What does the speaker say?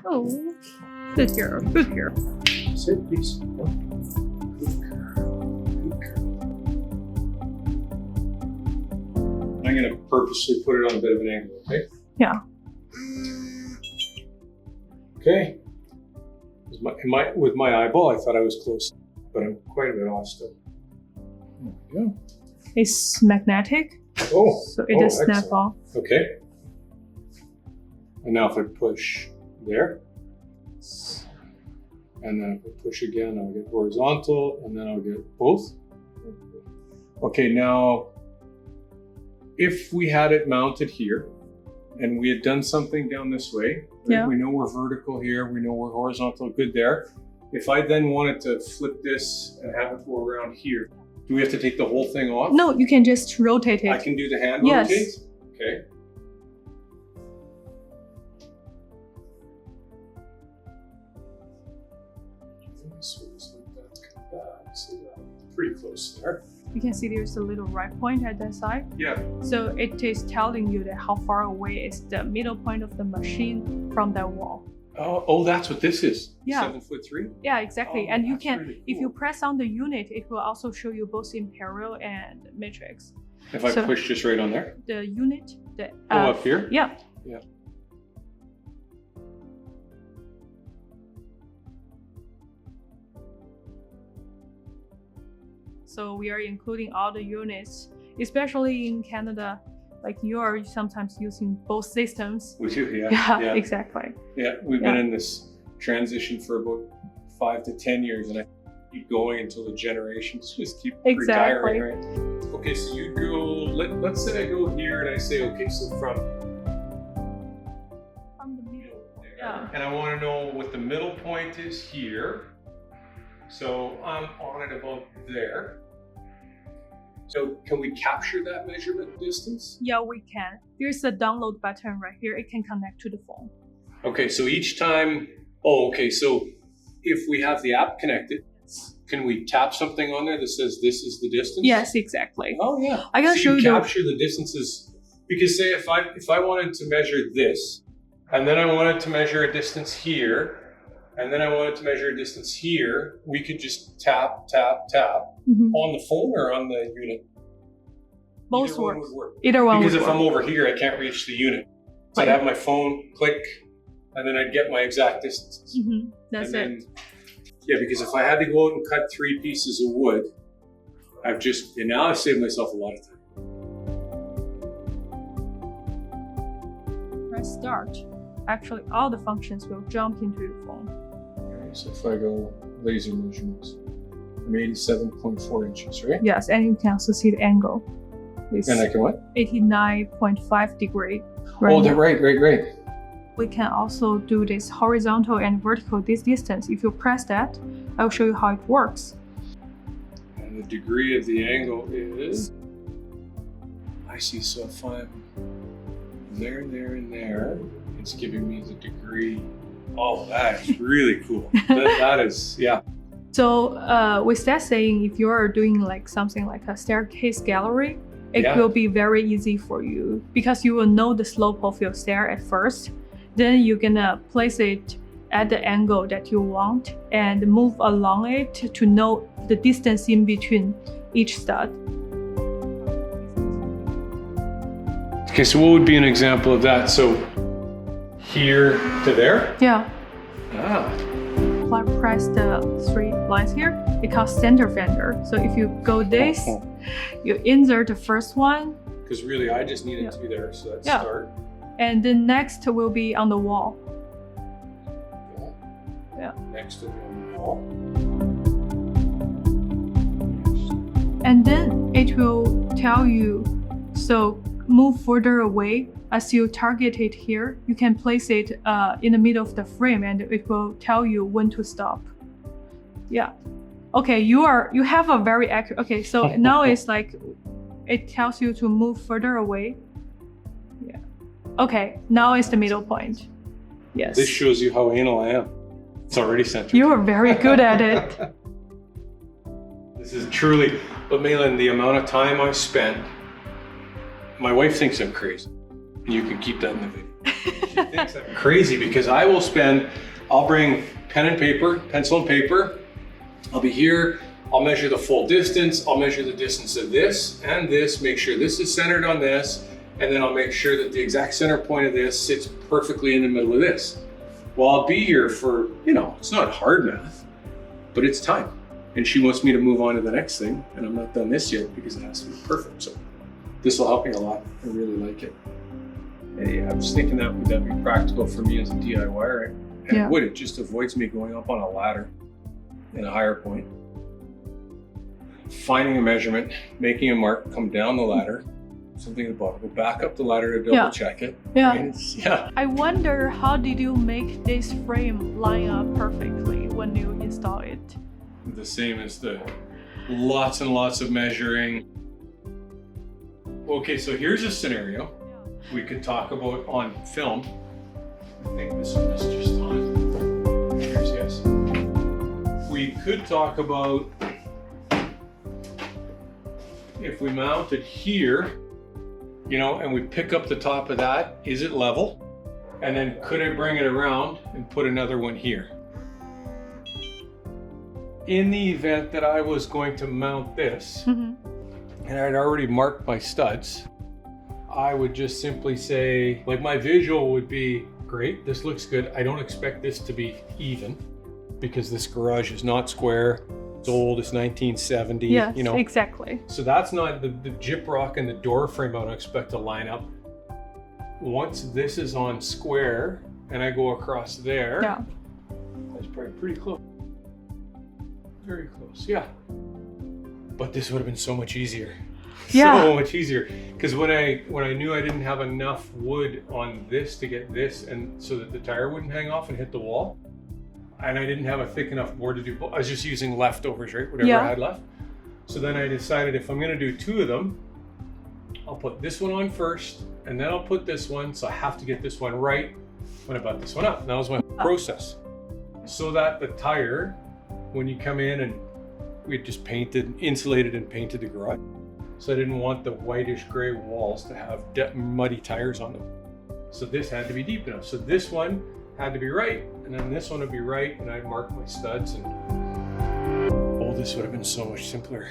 Oh, good girl, good girl. Sit, please. Good girl. Good girl. I'm going to purposely put it on a bit of an angle, okay? Yeah. Okay. With my eyeball, I thought I was close, but I'm quite a bit off still. There we go. It's magnetic, Oh, so it does snap excellent. off. Okay. And now if I push there, and then if I push again, I'll get horizontal, and then I'll get both. Okay, now, if we had it mounted here, and we had done something down this way, right? Yeah. We know we're vertical here, we know we're horizontal, good there. If I then wanted to flip this and have it go around here, do we have to take the whole thing off? No, you can just rotate it. I can do the hand Yes. rotate? Okay. So it's like that, come back, so that pretty close there. You can see there's a little right point at that side. Yeah. So it is telling you that how far away is the middle point of the machine from that wall. Oh, that's what this is. Yeah. 7'3". Yeah, exactly. Oh, And you that's can, really if you cool. press on the unit, it will also show you both imperial and matrix. If I So- push just right on there. The unit, the Up here. yeah. Yeah. So we are including all the units, especially in Canada. Like you are sometimes using both systems. We do. Yeah. Yeah, exactly. Yeah. We've been Yeah. in this transition for about 5 to 10 years, and I keep going until the generations just keep Exactly. retiring. Right? Okay, so you go. Let's say I go here, and I say, okay, so from From the middle. there, Yeah. and I want to know what the middle point is here. So I'm on it about there. So can we capture that measurement distance? Yeah, we can. There's a download button right here. It can connect to the phone. Okay, so each time, okay, so if we have the app connected, can we tap something on there that says this is the distance? Yes, exactly. Oh yeah. I can so show you you the- capture the distances, because say if I wanted to measure this, and then I wanted to measure a distance here, and then I wanted to measure a distance here, we could just tap, tap, tap Mhm. on the phone or on the unit. Both Either one works. would work. Either one Because would if work. I'm over here, I can't reach the unit. So I'd Right. have my phone, click, and then I'd get my exact distances. That's and it. then, yeah, because if I had to go out and cut 3 pieces of wood, and now I've saved myself a lot of time. Press start. Actually, all the functions will jump into your phone. Okay, so if I go laser measurements, I'm 87.4 inches, right? Yes, and you can also see the angle. It's And I can what? 89.5 degree. Oh, now. right. We can also do this horizontal and vertical this distance. If you press that, I'll show you how it works. And the degree of the angle is, I see, so if I'm there, and there, it's giving me the degree. Oh, that is really cool. that is, yeah. So with that saying, if you are doing like something like a staircase gallery, it Yeah. will be very easy for you because you will know the slope of your stair at first. Then you're gonna place it at the angle that you want and move along it to know the distance in between each stud. Okay, so what would be an example of that? So here to there? Yeah. Ah, Press the 3 lines here. It calls center fender. So if you go this, you insert the first one, because really I just need it to be there, so let's Yeah. start. and the next will be on the wall. Yeah. Next to the wall. And then it will tell you, so move further away. As you target it here, you can place it in the middle of the frame and it will tell you when to stop. Yeah. Okay, you have a very accurate, okay, so now it's like, it tells you to move further away. Yeah. Okay, now it's the middle point. Yes. This shows you how anal I am. It's already centered. You are very good at it. This is truly, but Meilin, the amount of time I spent, my wife thinks I'm crazy. You can keep that in the video. She thinks I'm crazy because I'll bring pencil and paper. I'll be here. I'll measure the full distance. I'll measure the distance of this and this, make sure this is centered on this. And then I'll make sure that the exact center point of this sits perfectly in the middle of this. Well, I'll be here for, it's not hard math, but it's time. And she wants me to move on to the next thing. And I'm not done this yet because it has to be perfect. So this will help me a lot. I really like it. Hey, I was thinking would that be practical for me as a DIYer? And Yeah. it would. It just avoids me going up on a ladder in a higher point. Finding a measurement, making a mark, come down the ladder, something at the bottom, go back up the ladder to double check it. Yeah. Yeah. I wonder, how did you make this frame line up perfectly when you install it? The same as the lots and lots of measuring. Okay, so here's a scenario we could talk about on film. I think this one is just on. Here's yes. We could talk about if we mount it here, and we pick up the top of that, is it level? And then could I bring it around and put another one here? In the event that I was going to mount this, and I'd already marked my studs, I would just simply say, my visual would be, great, this looks good. I don't expect this to be even because this garage is not square. It's old, it's 1970, Yes, exactly. So that's not the gyprock and the door frame I don't expect to line up. Once this is on square and I go across there, that's probably pretty close. Very close, yeah. But this would have been so much easier. Yeah. So much easier. Because when I knew I didn't have enough wood on this to get this and so that the tire wouldn't hang off and hit the wall, and I didn't have a thick enough board to do both. I was just using leftovers, right? Whatever I had left. So then I decided if I'm gonna do two of them, I'll put this one on first, and then I'll put this one, so I have to get this one right when I butt this one up. And that was my process. So that the tire, when you come in, and we had just insulated and painted the garage. So I didn't want the whitish gray walls to have muddy tires on them. So this had to be deep enough. So this one had to be right, and then this one would be right, and I'd mark my studs, and this would have been so much simpler.